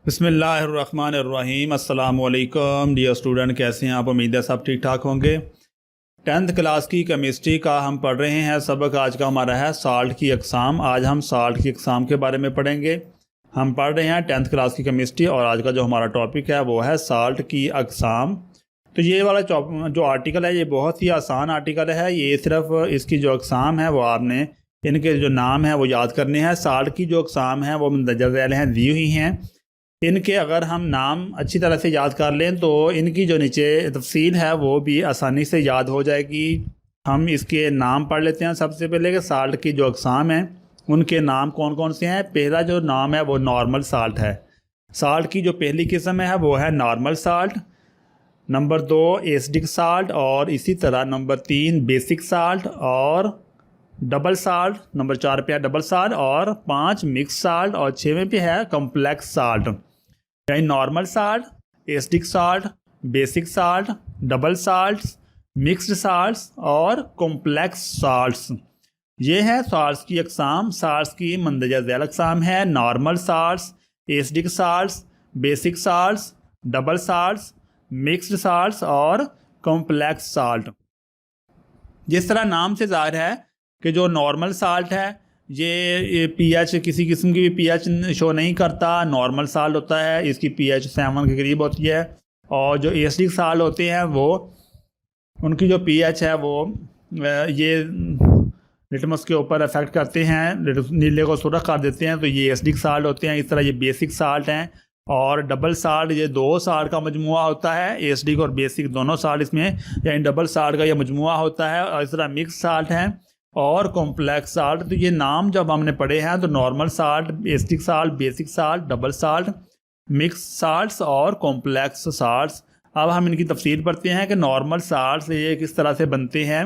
बिस्मिल्लाहिर्रहमानिर्रहीम। अस्सलाम वालेकुम डियर स्टूडेंट, कैसे हैं आप? उम्मीद है सब ठीक ठाक होंगे। 10th क्लास की केमिस्ट्री का हम पढ़ रहे हैं। सबक आज का हमारा है साल्ट की अक़साम। आज हम साल्ट की अक़साम के बारे में पढ़ेंगे। हम पढ़ रहे हैं 10th क्लास की केमिस्ट्री और आज का जो हमारा टॉपिक है वो है साल्ट की अक़साम। तो ये वाला जो आर्टिकल है ये बहुत ही आसान आर्टिकल है। ये सिर्फ इसकी जो अक़साम है वो आपने इनके जो नाम है वो याद करने हैं। साल्ट की जो अक़साम है वो मंदरजा ज़ैल हैं, दी हुई हैं। इनके अगर हम नाम अच्छी तरह से याद कर लें तो इनकी जो नीचे तफसील है वो भी आसानी से याद हो जाएगी। हम इसके नाम पढ़ लेते हैं। सबसे पहले कि साल्ट की जो अक़साम हैं उनके नाम कौन कौन से हैं। पहला जो नाम है वो नॉर्मल साल्ट है। साल्ट की जो पहली किस्म है वो है normal salt. Number 2 acidic salt, और इसी तरह नंबर 3 बेसिक साल्ट और डबल साल्ट। नंबर 4 पे है डबल साल्ट, और 5 मिक्स साल्ट, और 6वें पे है कॉम्प्लेक्स साल्ट। यानी normal salt, acidic salt, basic salt, double salt, mixed salts और कॉम्प्लेक्स साल्ट्स। ये है साल्ट्स की अक़साम। साल्ट्स की मंदरजा ज़ैल अक़साम है normal salts, acidic salts, basic salts, double salts, mixed salts और कॉम्प्लेक्स साल्ट। जिस तरह नाम से ज़ाहिर है कि जो नॉर्मल साल्ट है ये पीएच किसी किस्म की भी पीएच शो नहीं करता, नॉर्मल साल्ट होता है। इसकी पीएच 7 के करीब होती है। और जो एसिडिक साल्ट होते हैं वो उनकी जो पीएच है वो ये लिटमस के ऊपर अफेक्ट करते हैं, नीले को सुर्ख कर देते हैं, तो ये एसिडिक साल्ट होते हैं। इस तरह ये बेसिक साल्ट हैं। और डबल साल्ट ये 2 साल्ट का मजमुआ होता है, एसिडिक और बेसिक दोनों साल्ट इसमें, यानी डबल साल्ट का ये मजमुआ होता है। और इस तरह मिक्स साल्ट हैं और कॉम्प्लेक्स साल्ट। तो ये नाम जब हमने पढ़े हैं तो normal salt, acidic salt, basic salt, double salt, mix salts और कॉम्प्लेक्स साल्ट्स। अब हम इनकी तफसील पढ़ते हैं कि नॉर्मल साल्ट्स ये किस तरह से बनते हैं।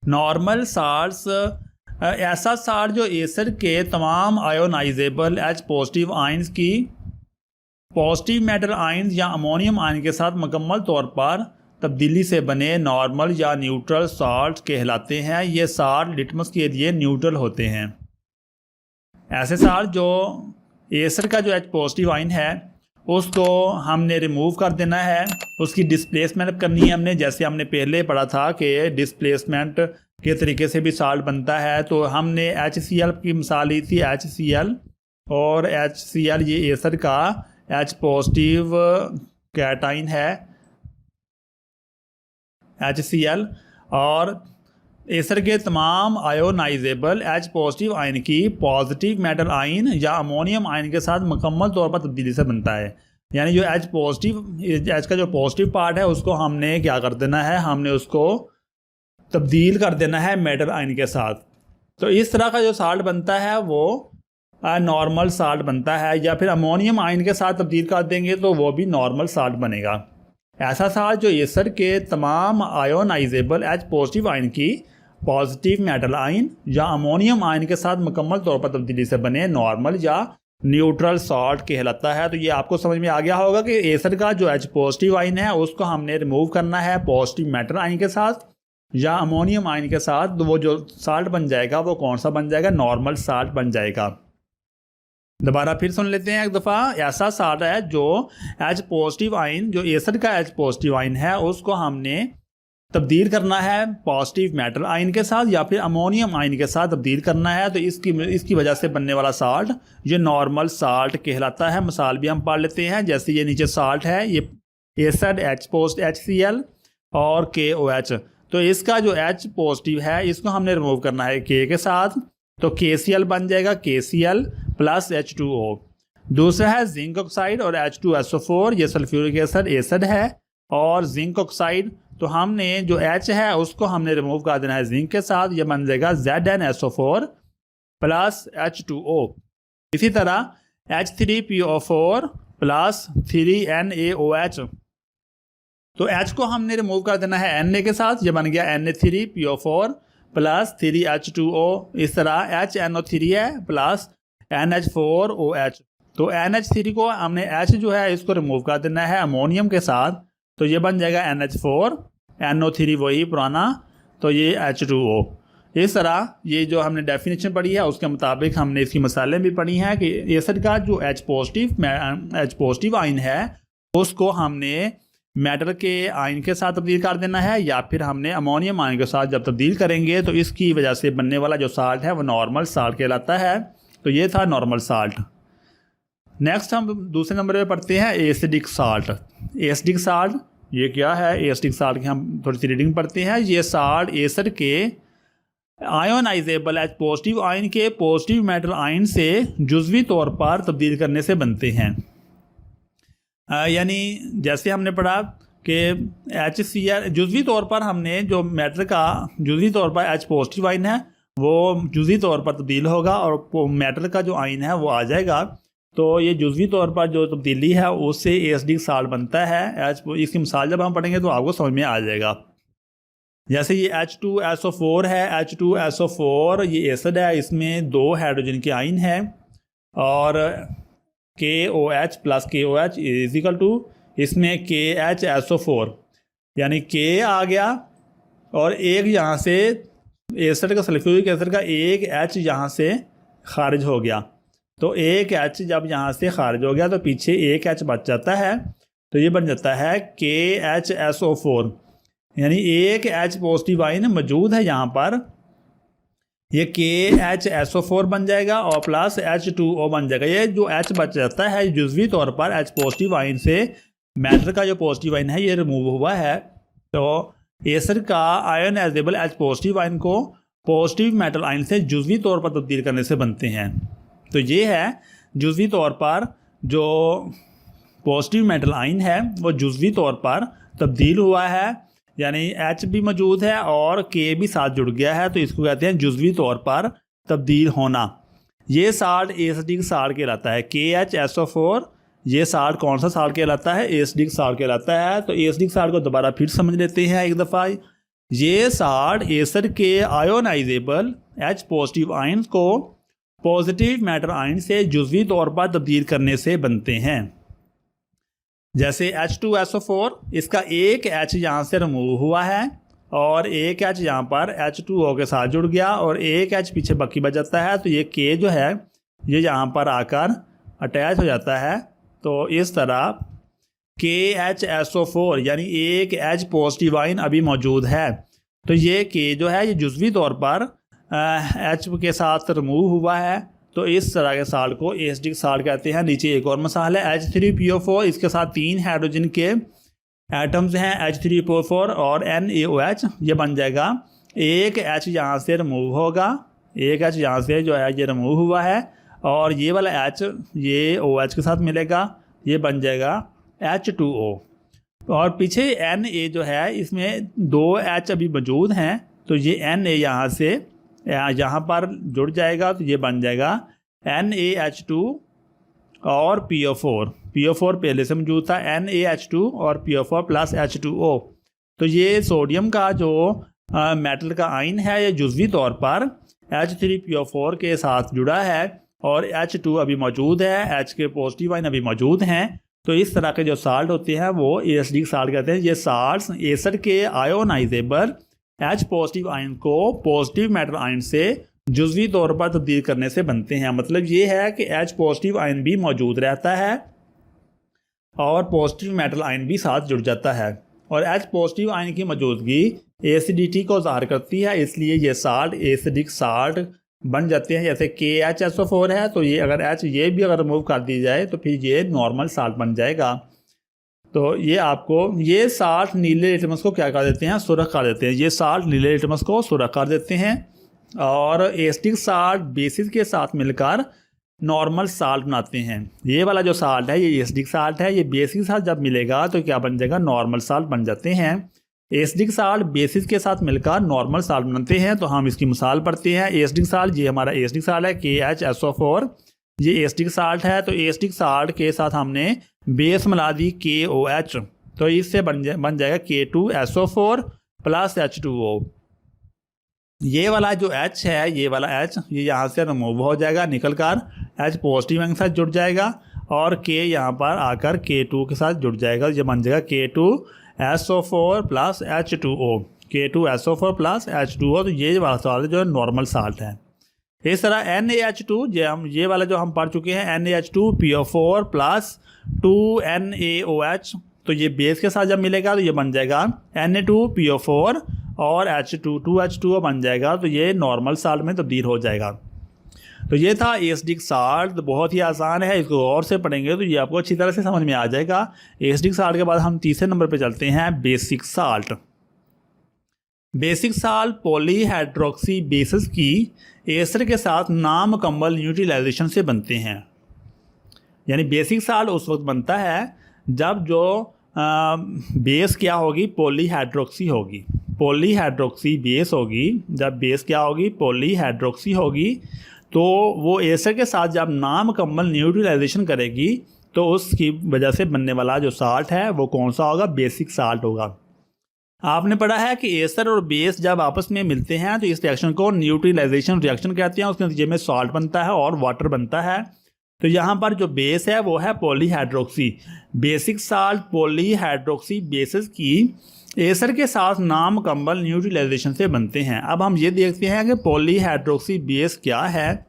नॉर्मल साल्ट्स ऐसा साल्ट जो एसिड के तमाम आयोनाइजेबल H पॉजिटिव आयन्स की पॉजिटिव मेटल आयन्स या अमोनियम आयन के साथ मुकम्मल तौर पर तब्दीली से बने नॉर्मल या न्यूट्रल साल्ट कहलाते हैं। ये साल्ट लिटमस के लिए न्यूट्रल होते हैं। ऐसे साल्ट जो एसिड का जो H पॉजिटिव आयन है उसको हमने रिमूव कर देना है, उसकी डिस्प्लेसमेंट करनी है हमने। जैसे हमने पहले पढ़ा था कि डिस्प्लेसमेंट के तरीके से भी साल्ट बनता है। तो हमने HCl की मिसाल ली थी, HCl, और HCl ये एसिड का H पॉजिटिव कैटाइन है HCl, और एसिड के तमाम आयोनाइजेबल H पॉजिटिव आयन की पॉजिटिव मेटल आयन या अमोनियम आयन के साथ मुकम्मल तौर पर तब्दीली से बनता है। यानी जो H पॉजिटिव, H का जो पॉजिटिव पार्ट है उसको हमने क्या कर देना है, हमने उसको तब्दील कर देना है मेटल आयन के साथ। तो इस तरह का जो साल्ट बनता है वो नॉर्मल साल्ट बनता है। या फिर अमोनियम आयन के साथ तब्दील कर देंगे तो वो भी नॉर्मल साल्ट बनेगा। ऐसा साल्ट जो एसिड के तमाम आयोनाइजेबल H पॉजिटिव आयन की पॉजिटिव मेटल आयन या अमोनियम आयन के साथ मुकम्मल तौर पर तब्दीली से बने नॉर्मल या न्यूट्रल साल्ट कहलाता है। तो ये आपको समझ में आ गया होगा कि एसिड का जो H पॉजिटिव आयन है उसको हमने रिमूव करना है पॉजिटिव मेटल आयन के साथ या अमोनियम आयन के साथ। तो वो जो साल्ट बन जाएगा वो कौन सा बन जाएगा, नॉर्मल साल्ट बन जाएगा। दोबारा फिर सुन लेते हैं एक दफ़ा। ऐसा साल्ट है जो H पॉजिटिव आयन, जो एसिड का H पॉजिटिव आयन है उसको हमने तब्दील करना है पॉजिटिव मेटल आयन के साथ या फिर अमोनियम आयन के साथ तब्दील करना है। तो इसकी वजह से बनने वाला साल्ट ये नॉर्मल साल्ट कहलाता है। मिसाल भी हम पढ़ लेते हैं। जैसे ये नीचे साल्ट है, ये एसिड HCl और KOH। तो इसका जो H पॉजिटिव है इसको हमने रिमूव करना है K के साथ, तो KCl बन जाएगा, KCl प्लस H2O। दूसरा है जिंक ऑक्साइड और H2SO4, ये सल्फ्यूरिक एसिड है और जिंक ऑक्साइड। तो हमने जो H है उसको हमने रिमूव कर देना है जिंक के साथ, ये बन जाएगा ZnSO4 प्लस H2O। इसी तरह H3PO4 प्लस 3NaOH। तो H को हमने रिमूव कर देना है Na के साथ, ये बन गया Na3PO4 प्लस 3H2O। इस तरह HNO3 है प्लस NH4OH। तो NH3 को हमने H जो है इसको रिमूव कर देना है अमोनियम के साथ, तो ये बन जाएगा NH4, NO3 वही पुराना, तो ये H2O। इस तरह ये जो हमने डेफिनेशन पढ़ी है उसके मुताबिक हमने इसकी मिसालें भी पढ़ी हैं कि एसिड का जो H पॉजिटिव आयन है उसको हमने मेटल के आयन के साथ तब्दील कर देना है, या फिर हमने अमोनियम आयन के साथ जब तब्दील करेंगे तो इसकी वजह से बनने वाला जो साल्ट है वो नॉर्मल साल्ट कहलाता है। तो ये था नॉर्मल साल्ट। नेक्स्ट हम दूसरे नंबर पे पढ़ते हैं एसिडिक साल्ट। एसिडिक साल्ट ये क्या है? एसिडिक साल्ट की हम थोड़ी सी रीडिंग पढ़ते हैं। ये साल्ट एसिड के आयोनाइजेबल H पॉजिटिव आयन के पॉजिटिव मेटल आयन से जुज़वी तौर पर तब्दील करने से बनते हैं। यानी जैसे हमने पढ़ा कि HCl जुज़वी तौर पर हमने जो मेटल का जुज़वी तौर पर H पॉजिटिव आयन है वो जुज़वी तौर पर तब्दील होगा और मेटल का जो आयन है वो आ जाएगा। तो ये जुज़वी तौर पर जो तब्दीली है उससे एसिडिक साल्ट बनता है। इसकी मिसाल जब हम पढ़ेंगे तो आपको समझ में आ जाएगा। जैसे ये H2SO4 है। H2SO4 ये एसिड है, इसमें 2 हाइड्रोजन के आयन है और KOH plus KOH is equal to इसमें KHSO4 यानी K आ गया और एक यहाँ से एसिड का सल्फ्यूरिक एसिड का एक H यहाँ से खारिज हो गया। तो एक H जब यहाँ से खारिज हो गया तो पीछे एक H बच जाता है, तो ये बन जाता है KHSO4 यानी एक H पॉजिटिव आयन मौजूद है यहाँ पर, ये KHSO4 बन जाएगा और प्लस H2O बन जाएगा। ये जो H बच जाता है जुज़वी तौर पर H पॉजिटिव आयन से मेटल का जो पॉजिटिव आयन है ये रिमूव हुआ है। तो एसिड का आयोनाइजेबल H पॉजिटिव आयन को पॉजिटिव मेटल आयन से जुज़वी तौर पर तब्दील करने से बनते हैं। तो ये है जुज़वी तौर पर जो पॉजिटिव मेटल आयन है वो जुज़वी तौर पर तब्दील हुआ है, यानी H भी मौजूद है और K भी साथ जुड़ गया है, तो इसको कहते हैं जुज़वी तौर पर तब्दील होना। ये साल्ट एसिडिक साल्ट कहलाता है। KHSO4 ये साल्ट कौन सा साल्ट कहलाता है? एसिडिक साल्ट कहलाता है। तो एसिडिक साल्ट को दोबारा फिर समझ लेते हैं एक दफ़ा। ये साल्ट एसिड के आयोनाइजेबल H पॉजिटिव आयन को पॉजिटिव मेटल आयन से जुज़वी तौर पर तब्दील करने से बनते हैं। जैसे H2SO4 इसका एक H यहाँ से रिमूव हुआ है और एक H यहाँ पर H2O के साथ जुड़ गया और एक H पीछे बाकी बच जाता है, तो ये K जो है ये यहाँ पर आकर अटैच हो जाता है। तो इस तरह KHSO4 यानी एक H पॉजिटिव आयन अभी मौजूद है, तो ये K जो है ये जुज़वी तौर पर H के साथ रिमूव हुआ है। तो इस तरह के साल्ट को एसिडिक साल्ट कहते हैं। नीचे एक और मिसाल है H3PO4, इसके साथ 3 हाइड्रोजन के एटम्स हैं H3PO4 और NaOH, ये बन जाएगा एक H यहाँ से रिमूव होगा, एक H यहाँ से जो है ये रिमूव हुआ है और ये वाला H ये OH के साथ मिलेगा, ये बन जाएगा H2O। और पीछे Na जो है इसमें 2 H अभी मौजूद हैं, तो ये Na यहाँ से यहाँ पर जुड़ जाएगा, तो ये बन जाएगा NaH2 और PO4 पहले से मौजूद था, NaH2 और PO4 प्लस H2O। तो ये सोडियम का जो मेटल का आयन है ये जुज़वी तौर पर H3PO4 के साथ जुड़ा है और H2 अभी मौजूद है, H के पॉजिटिव आयन अभी मौजूद हैं। तो इस तरह के जो साल्ट होते हैं वो एसिडिक साल्ट कहते हैं। ये साल्ट्स एसिड के आयोनाइजेबल H पॉजिटिव आयन को पॉजिटिव मेटल आयन से जुज़वी तौर पर तब्दील करने से बनते हैं। मतलब ये है कि H पॉजिटिव आयन भी मौजूद रहता है और पॉजिटिव मेटल आयन भी साथ जुड़ जाता है और H पॉजिटिव आयन की मौजूदगी एसिडिटी को ज़ाहिर करती है, इसलिए ये साल्ट एसिडिक साल्ट बन जाते हैं। जैसे KHSO4 है तो ये अगर H ये भी अगर रिमूव कर दी जाए तो फिर ये नॉर्मल साल्ट बन जाएगा। तो ये आपको ये साल्ट नीले लिटमस को क्या कर देते हैं? सुरख कर देते हैं। ये साल्ट नीले लिटमस को सुरख कर देते हैं और एसिडिक साल्ट बेसिस के साथ मिलकर नॉर्मल साल्ट बनाते हैं। ये वाला जो साल्ट है ये एसिडिक साल्ट है, ये बेसिस के साथ जब मिलेगा तो क्या बन जाएगा? नॉर्मल साल्ट बन जाते हैं। एसिडिक साल्ट बेसिस के साथ मिलकर नॉर्मल साल्ट बनाते हैं। तो हम इसकी मिसाल पढ़ते हैं। एसिडिक साल्ट ये हमारा एसिडिक साल्ट है KHSO4, ये एसिडिक साल्ट है। तो एसिडिक साल्ट के साथ हमने बेस मिला दी KOH, तो इससे बन जाएगा K2SO4 प्लस H2O। ये वाला जो H है ये वाला H ये यहाँ से रिमूव हो जाएगा, निकल कर H पॉजिटिव आयन के साथ जुड़ जाएगा और K यहाँ पर आकर K2 के साथ जुड़ जाएगा, ये बन जाएगा K2SO4 plus H2O। K2SO4 plus H2O, तो ये वाला साल्ट जो है नॉर्मल साल्ट है। इस तरह NaH2 ये वाला जो हम पढ़ चुके हैं, NaH2PO4 प्लस 2NaOH, तो ये बेस के साथ जब मिलेगा तो ये बन जाएगा Na2PO4 और H2 बन जाएगा, तो ये नॉर्मल साल्ट में तब्दील हो जाएगा। तो ये था एसिडिक साल्ट, बहुत ही आसान है, इसको और से पढ़ेंगे तो ये आपको अच्छी तरह से समझ में आ जाएगा। एसिडिक साल्ट के बाद हम तीसरे नंबर पे चलते हैं, basic salt. Basic salt polyhydroxy basis की एस्टर के साथ नामुकम्मल न्यूट्रलाइजेशन से बनते हैं। यानी बेसिक साल्ट उस वक्त बनता है जब जो बेस क्या होगी, पॉलीहाइड्रोक्सी होगी। पॉलीहाइड्रोक्सी बेस होगी, जब बेस क्या होगी, पॉलीहाइड्रोक्सी होगी, तो वो एस्टर के साथ जब नामुकम्मल न्यूट्रलाइजेशन करेगी तो उसकी वजह से बनने वाला जो साल्ट है वो कौन सा होगा, बेसिक साल्ट होगा। आपने पढ़ा है कि एस्टर और बेस जब आपस में मिलते हैं तो इस रिएक्शन को न्यूट्रलाइजेशन रिएक्शन कहते हैं। उसके नतीजे में सॉल्ट बनता है और वाटर बनता है। तो यहाँ पर जो बेस है वो है polyhydroxy. Basic salt polyhydroxy basis की एस्टर के साथ नामुकम्मल न्यूट्रलाइजेशन से बनते हैं। अब हम ये देखते हैं कि पॉलीहाइड्रोक्सी बेस क्या है।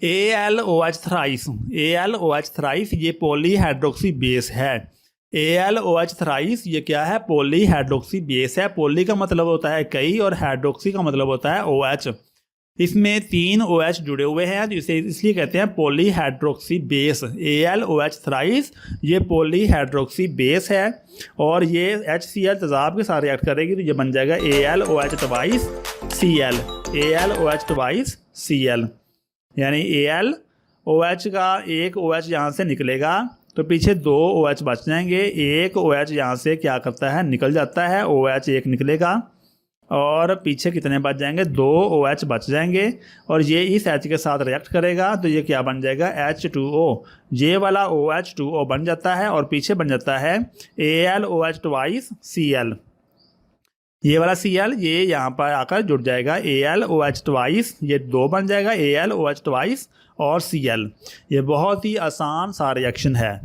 AlOH थ्राइस, AlOH थ्राइस ये पॉलीहाइड्रोक्सी बेस है। AlOH थ्राइस ये क्या है, पॉलीहाइड्रोक्सी बेस है। पॉली का मतलब होता है कई और हाइड्रोक्सी का मतलब होता है OH। इसमें 3 OH जुड़े हुए हैं, तो इसे इसलिए कहते हैं पॉलीहाइड्रोक्सी बेस। AlOH थ्राइस ये पॉलीहाइड्रोक्सी बेस है और ये HCl तेजाब के साथ रिएक्ट करेगी तो ये बन जाएगा AlOH twice Cl, AlOH twice Cl। यानी AlOH का एक OH यहाँ से निकलेगा तो पीछे 2 OH बच जाएंगे। एक OH यहाँ से क्या करता है, निकल जाता है, OH एक निकलेगा और पीछे कितने बच जाएंगे, 2 OH बच जाएंगे और ये इस H के साथ रिएक्ट करेगा तो ये क्या बन जाएगा, H2O। ये वाला OH2O बन जाता है और पीछे बन जाता है AlOH ट्वाइस Cl। ये वाला Cl ये यहाँ पर आकर जुड़ जाएगा AlOH ट्वाइस, ये 2 बन जाएगा AlOH ट्वाइस और Cl। ये बहुत ही आसान सा रिएक्शन है।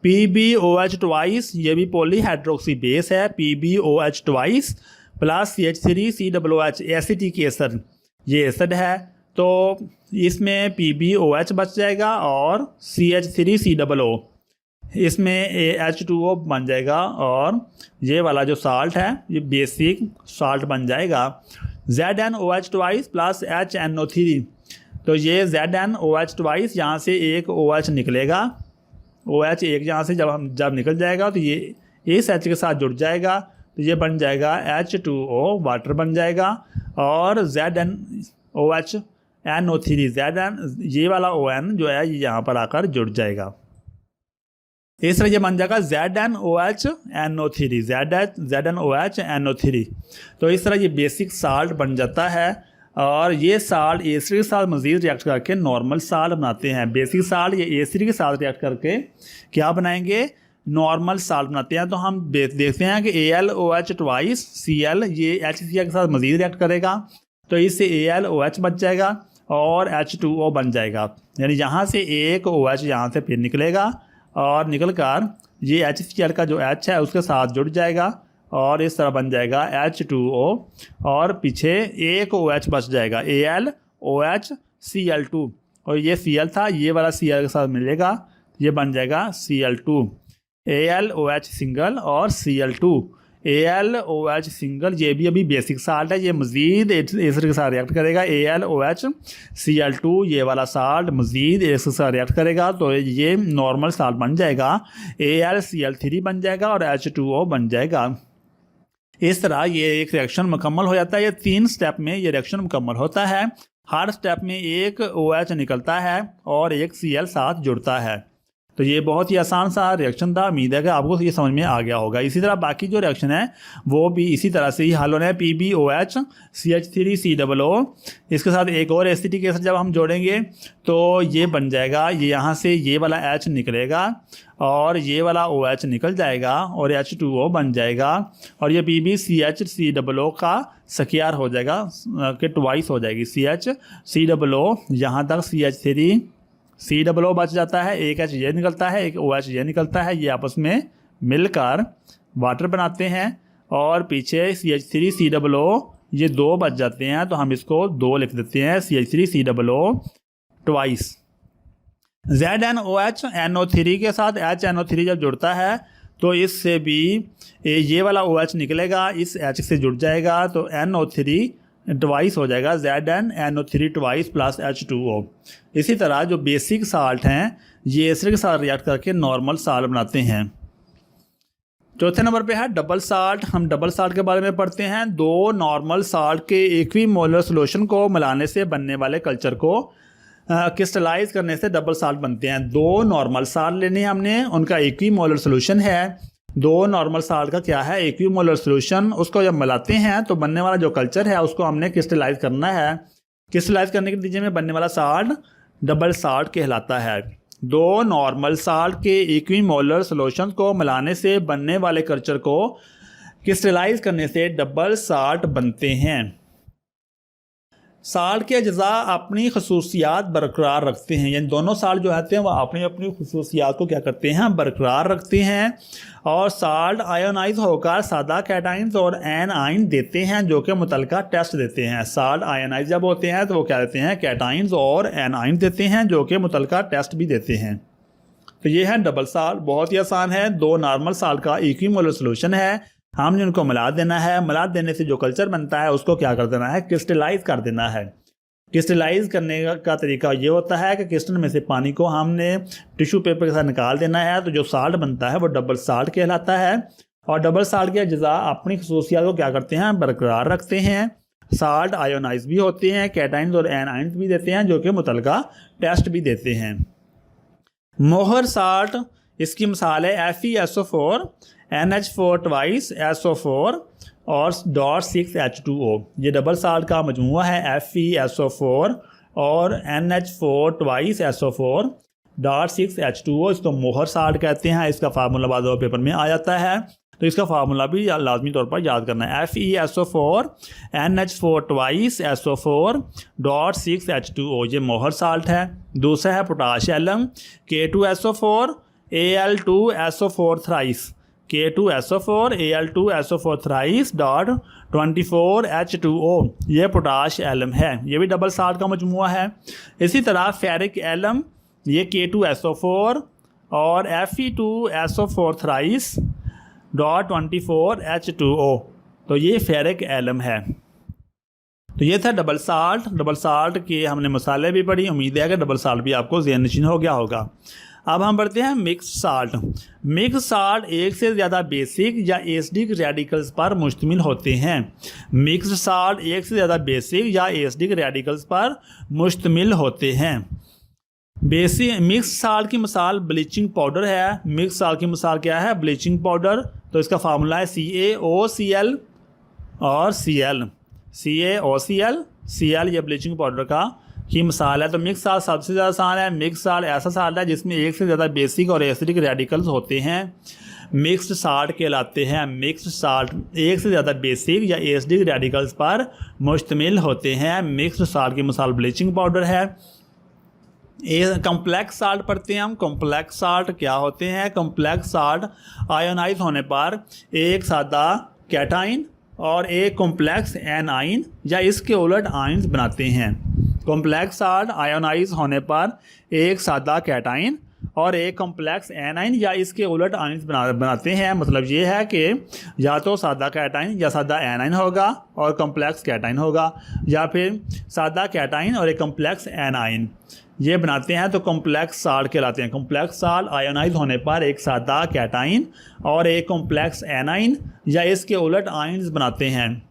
PbOH ट्वाइस ये भी पॉलीहाइड्रोक्सी बेस है। PbOH twice plus CH3COOH acetic acid, ये एसिड है तो इसमें PbOH बच जाएगा और CH3COO इसमें H2O बन जाएगा और ये वाला जो साल्ट है ये बेसिक साल्ट बन जाएगा। ZnOH ट्वाइस प्लस HNO3, तो ये ZnOH ट्वाइस यहाँ से एक OH निकलेगा, OH एक यहाँ से जब निकल जाएगा तो ये इस H के साथ जुड़ जाएगा तो ये बन जाएगा H2O, वाटर बन जाएगा और ZnOH NO3, Zn ये वाला ON जो है ये यहाँ पर आकर जुड़ जाएगा। इस तरह ये बन जाएगा ZnOH NO3, ZnOH NO3। तो इस तरह ये बेसिक साल्ट बन जाता है और ये साल्ट एसिड के साथ मज़ीद रिएक्ट करके नॉर्मल साल्ट बनाते हैं। बेसिक साल्ट ये एसिड के साथ रिएक्ट करके क्या बनाएंगे, नॉर्मल साल्ट बनाते हैं। तो हम देखते हैं कि AlOH ट्वाइस Cl ये HCl के साथ मज़ीद रिएक्ट करेगा तो इससे AlOH बच जाएगा और H2O बन जाएगा। यानी यहाँ से एक OH यहाँ से फिर निकलेगा और निकल कर ये HCl का जो H है उसके साथ जुड़ जाएगा और इस तरह बन जाएगा H2O और पीछे एक OH बच जाएगा AlOH Cl2 और ये Cl था, ये वाला Cl के साथ मिलेगा ये बन जाएगा Cl2। AlOH सिंगल और Cl2, AlOH सिंगल ये भी अभी बेसिक साल्ट है, ये मज़ीद एसिड के साथ रिएक्ट करेगा। AlOH Cl2 ये वाला साल्ट मज़ीद एसिड के साथ रिएक्ट करेगा तो ये नॉर्मल साल्ट बन जाएगा, AlCl3 बन जाएगा और H2O बन जाएगा। इस तरह ये एक रिएक्शन मुकम्मल हो जाता है। ये 3 स्टेप में ये रिएक्शन मुकम्मल होता है। हर स्टेप में एक OH निकलता है और एक Cl साथ जुड़ता है। तो ये बहुत ही आसान सा रिएक्शन था। उम्मीद है कि आपको ये समझ में आ गया होगा। इसी तरह बाकी जो रिएक्शन है वो भी इसी तरह से ही हल होना है। PbOH CH3COO इसके साथ एक और एसिटिक एसिड जब हम जोड़ेंगे तो ये बन जाएगा, ये यहाँ से ये वाला H निकलेगा और ये वाला OH निकल जाएगा और H2O बन जाएगा और ये PbCH3COO का सकियार हो जाएगा कि ट्वाइस हो जाएगी CH3COO। यहाँ तक CH3COO बच जाता है, एक H ये निकलता है, एक OH ये निकलता है, ये आपस में मिलकर वाटर बनाते हैं और पीछे CH3COO ये 2 बच जाते हैं, तो हम इसको 2 लिख देते हैं, CH3COO ट्वाइस। ZnOH NO3 के साथ HNO3 जब जुड़ता है तो इससे भी ये वाला OH निकलेगा, इस H से जुड़ जाएगा, तो NO3 ट्वाइस हो जाएगा, ZnNO3 ट्वाइस प्लस H2O। इसी तरह जो बेसिक साल्ट हैं ये एसिड के साथ रिएक्ट करके नॉर्मल साल्ट बनाते हैं। चौथे नंबर पे है डबल साल्ट। हम डबल साल्ट के बारे में पढ़ते हैं। 2 नॉर्मल साल्ट के इक्विमोलर सॉल्यूशन को मिलाने से बनने वाले कल्चर को क्रिस्टलाइज करने से डबल साल्ट बनते हैं। 2 नॉर्मल साल्ट लेने हैं हमने, उनका इक्विमोलर सॉल्यूशन है। 2 नॉर्मल साल्ट का क्या है, इक्विमोलर सॉल्यूशन। उसको जब मिलाते हैं तो बनने वाला जो कल्चर है उसको हमने क्रिस्टलाइज करना है। क्रिस्टलाइज करने के नतीजे में बनने वाला साल्ट डबल साल्ट कहलाता है। 2 नॉर्मल साल्ट के इक्विमोलर सॉल्यूशन को मिलाने से बनने वाले कल्चर को क्रिस्टलाइज करने से डबल साल्ट बनते हैं। साल्ट के अज्जा अपनी खसूसियात बरकरार रखते हैं, यानी दोनों साल्ट जो होते हैं वो अपनी अपनी खसूसियात को क्या करते हैं, बरकरार रखते हैं। और साल्ट आयोनाइज होकर सादा कैटाइंस और एनाइन देते हैं जो कि मुतलका टेस्ट देते हैं। साल्ट आयोनाइज जब होते हैं तो वो क्या देते हैं, कैटाइंस और एनाइन देते हैं जो कि मुतलका टेस्ट भी देते हैं। तो ये है डबल साल्ट, बहुत ही आसान है। 2 नॉर्मल साल्ट का इक्विमोलर सॉल्यूशन है, हमने उनको मिला देना है। मिला देने से जो कल्चर बनता है उसको क्या कर देना है, क्रिस्टलाइज कर देना है। क्रिस्टलाइज करने का तरीका ये होता है कि क्रिस्टल में से पानी को हमने टिश्यू पेपर के साथ निकाल देना है, तो जो साल्ट बनता है वो डबल साल्ट कहलाता है। और डबल साल्ट के अज्जा अपनी खसूसियात को क्या करते हैं, बरकरार रखते हैं। साल्ट आयोनाइज भी होते हैं, कैटाइंस और एनाइंस भी देते हैं जो कि मुतलका टेस्ट भी देते हैं। मोहर साल्ट, इसकी मिसाल है FeSO4, NH4 ट्वाइस SO4 और .6H2O। ये डबल साल्ट का मजमूआ है, FeSO4 और NH4 ट्वाइस SO4 .6H2O। इसको मोहर साल्ट कहते हैं। इसका फार्मूला बाद पेपर में आ जाता है, तो इसका फार्मूला भी लाजमी तौर पर याद करना है। FeSO4 NH4 twice SO4 .6H2O ये मोहर साल्ट है। दूसरा है potash alum, K2SO4 Al2SO4 thrice, K2SO4 Al2SO4 thrice .24H2O ये पोटाश एलम है, ये भी डबल साल्ट का मजमूआ है। इसी तरह फेरिक एलम, ये K2SO4 और Fe2SO4 थ्राइस .24H2O, तो ये फेरिक एलम है। तो ये था डबल साल्ट। डबल साल्ट के हमने मसाले भी पढ़ी, उम्मीद है कि डबल साल्ट भी आपको ज़हन नशीन हो गया होगा। अब हम बढ़ते हैं मिक्स साल्ट। मिक्स साल्ट एक से ज़्यादा बेसिक या एसिडिक रेडिकल्स पर मुश्तमिल होते हैं। मिक्स साल्ट एक से ज़्यादा बेसिक या एसिडिक रेडिकल्स पर मुश्तमिल होते हैं। बेसिक मिक्स साल्ट की मिसाल ब्लीचिंग पाउडर है। मिक्स साल्ट की मिसाल क्या है, ब्लीचिंग पाउडर। तो इसका फार्मूला है CaOCl और Cl, CaOCl ये ब्लीचिंग पाउडर का की मिसाल है। तो मिक्स साल्ट सबसे ज़्यादा आसान है। मिक्स साल्ट ऐसा साल्ट है जिसमें एक से ज़्यादा बेसिक और एसिडिक रेडिकल्स होते हैं, मिक्स्ड साल्ट कहलाते हैं। मिक्स्ड साल्ट एक से ज़्यादा बेसिक या एसिडिक रेडिकल्स पर मुश्तमिल होते हैं। मिक्स्ड साल्ट की मिसाल ब्लीचिंग पाउडर है। कॉम्प्लेक्स साल्ट पढ़ते हैं हम। कॉम्प्लेक्स साल्ट क्या होते हैं, कॉम्प्लेक्स साल्ट आयोनाइज होने पर एक सादा कैटाइन और एक कॉम्प्लेक्स एनाइन या इसके उलट आयंस बनाते हैं। कॉम्प्लेक्स साल्ट आयोनाइज होने पर एक सादा कैटाइन और एक कॉम्प्लेक्स एनाइन या इसके उलट आयंस बनाते हैं। मतलब ये है कि या तो सादा कैटाइन या सादा एनाइन होगा और कॉम्प्लेक्स कैटाइन होगा, या फिर सादा कैटाइन और एक कॉम्प्लेक्स एनाइन ये बनाते हैं, तो कॉम्प्लेक्स साल्ट कहलाते हैं। कॉम्प्लेक्स साल्ट आयोनाइज होने पर एक सादा कैटाइन और एक कॉम्प्लेक्स एनाइन या इसके उलट आयंस बनाते हैं।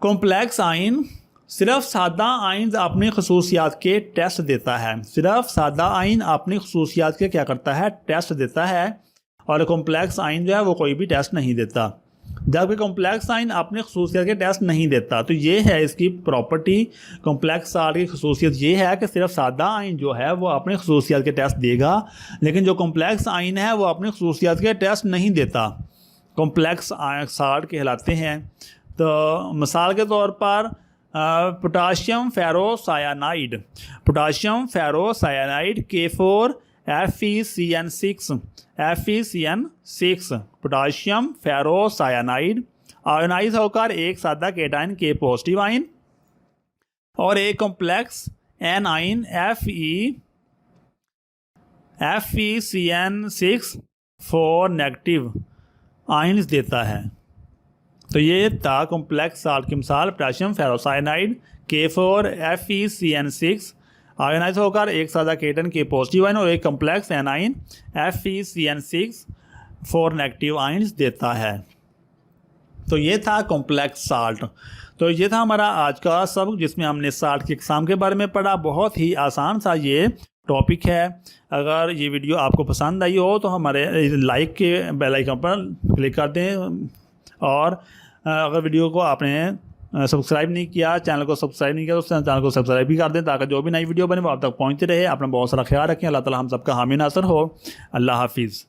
कॉम्प्लेक्स आयन सिर्फ सादा आयन अपनी खसूसियात के टेस्ट देता है। सिर्फ सादा आयन अपनी खसूसियात के क्या करता है, टेस्ट देता है, और कॉम्प्लेक्स आयन जो है वो कोई भी टेस्ट नहीं देता। जबकि कॉम्प्लेक्स आयन अपने खसूसियत के टेस्ट नहीं देता। तो ये है इसकी प्रॉपर्टी। कॉम्प्लेक्स साल्ट की खसूसियत ये है कि सिर्फ सादा आयन जो है वो अपनी खसूसियत के टेस्ट देगा, लेकिन जो कॉम्प्लेक्स आयन है वो अपनी खसूसियत के टेस्ट नहीं देता। कॉम्प्लेक्स साल्ट कहलाते हैं। तो मिसाल के तौर पर potassium ferrocyanide, potassium ferrocyanide K4 FeCN6 potassium ferrocyanide ionise होकर एक सादा केटाइन के पॉजिटिव आयन और एक complex A9 FeCN6 4 negative ions देता है। तो ये था कॉम्प्लेक्स साल्ट की मिसाल potassium ferrocyanide K4 FeCN6 ionise होकर एक सादा केटन के पॉजिटिव आयन और एक complex A9 FeCN6 4 negative ions देता है। तो ये था कॉम्प्लेक्स साल्ट। तो ये था हमारा आज का सबक जिसमें हमने साल्ट की अक़साम के बारे में पढ़ा। बहुत ही आसान सा ये टॉपिक है। अगर ये वीडियो आपको पसंद आई हो तो हमारे लाइक के बेल आइकन पर क्लिक कर दें और अगर वीडियो को आपने सब्सक्राइब नहीं किया, चैनल को सब्सक्राइब नहीं किया तो चैनल को सब्सक्राइब भी कर दें ताकि जो भी नई वीडियो बने वो आप तक पहुँचते रहे। अपना बहुत सारा ख्याल रखें। अल्लाह ताला हम सबका हामी नासर हो। अल्लाह हाफिज़।